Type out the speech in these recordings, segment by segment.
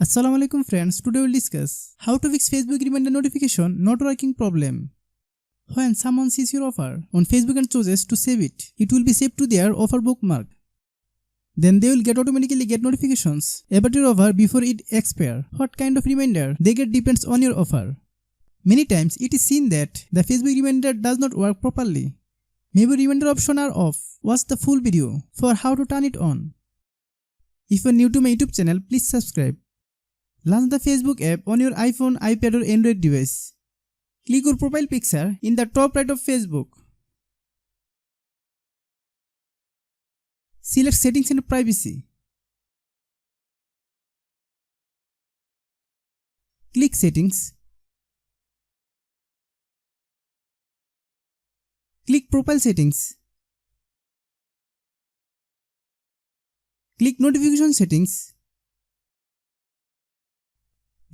Assalamualaikum friends, today we'll discuss how to fix Facebook reminder notification not working problem. When someone sees your offer on Facebook and chooses to save it, it will be saved to their offer bookmark. Then they will automatically get notifications about your offer before it expires. What kind of reminder they get depends on your offer. Many times it is seen that the Facebook reminder does not work properly. Maybe reminder options are off. Watch the full video for how to turn it on. If you are new to my YouTube channel, please subscribe. Launch the Facebook app on your iPhone, iPad or Android device. Click your profile picture in the top right of Facebook. Select Settings and Privacy. Click Settings. Click Profile Settings. Click Notification Settings.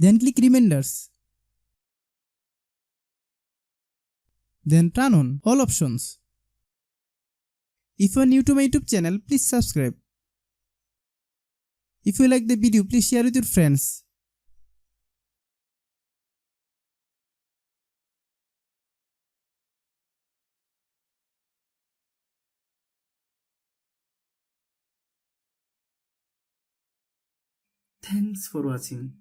Then click Reminders. Then turn on all options. If you are new to my YouTube channel, please subscribe. If you like the video, please share with your friends. Thanks for watching.